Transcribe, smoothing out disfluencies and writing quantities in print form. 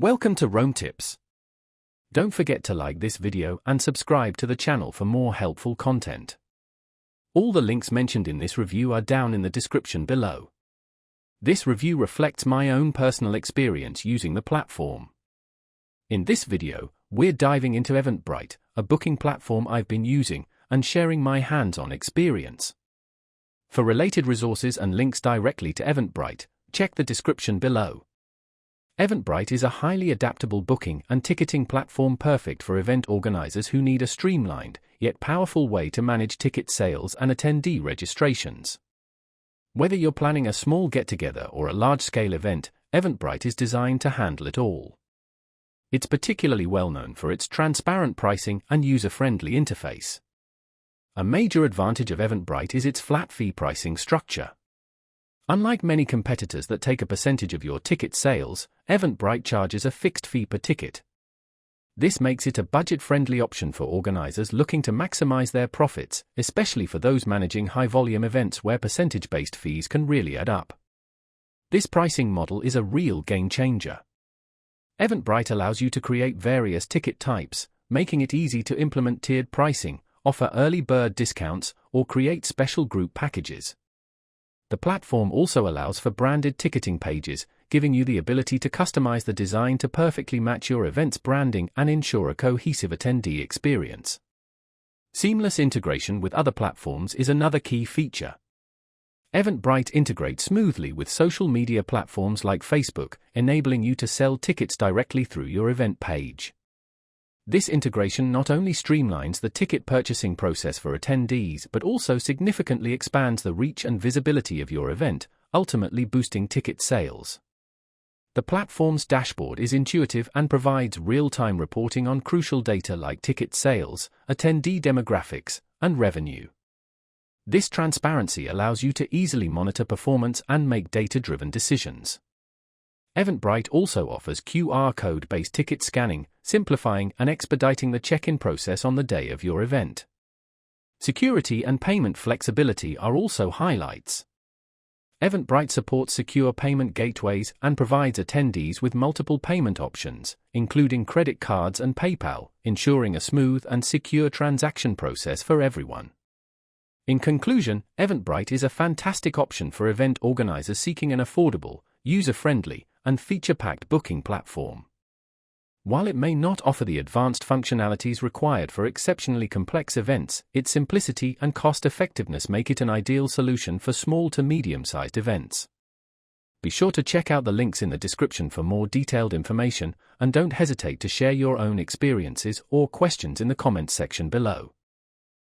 Welcome to Rome Tips. Don't forget to like this video and subscribe to the channel for more helpful content. All the links mentioned in this review are down in the description below. This review reflects my own personal experience using the platform. In this video, we're diving into Eventbee, a booking platform I've been using, and sharing my hands-on experience. For related resources and links directly to Eventbee, check the description below. Eventbee is a highly adaptable booking and ticketing platform perfect for event organizers who need a streamlined, yet powerful way to manage ticket sales and attendee registrations. Whether you're planning a small get-together or a large-scale event, Eventbee is designed to handle it all. It's particularly well known for its transparent pricing and user-friendly interface. A major advantage of Eventbee is its flat-fee pricing structure. Unlike many competitors that take a percentage of your ticket sales, Eventbee charges a fixed fee per ticket. This makes it a budget-friendly option for organizers looking to maximize their profits, especially for those managing high-volume events where percentage-based fees can really add up. This pricing model is a real game-changer. Eventbee allows you to create various ticket types, making it easy to implement tiered pricing, offer early bird discounts, or create special group packages. The platform also allows for branded ticketing pages, giving you the ability to customize the design to perfectly match your event's branding and ensure a cohesive attendee experience. Seamless integration with other platforms is another key feature. Eventbee integrates smoothly with social media platforms like Facebook, enabling you to sell tickets directly through your event page. This integration not only streamlines the ticket purchasing process for attendees but also significantly expands the reach and visibility of your event, ultimately boosting ticket sales. The platform's dashboard is intuitive and provides real-time reporting on crucial data like ticket sales, attendee demographics, and revenue. This transparency allows you to easily monitor performance and make data-driven decisions. Eventbee also offers QR code-based ticket scanning, simplifying and expediting the check-in process on the day of your event. Security and payment flexibility are also highlights. Eventbee supports secure payment gateways and provides attendees with multiple payment options, including credit cards and PayPal, ensuring a smooth and secure transaction process for everyone. In conclusion, Eventbee is a fantastic option for event organizers seeking an affordable, user-friendly, and feature-packed booking platform. While it may not offer the advanced functionalities required for exceptionally complex events, its simplicity and cost-effectiveness make it an ideal solution for small to medium-sized events. Be sure to check out the links in the description for more detailed information, and don't hesitate to share your own experiences or questions in the comments section below.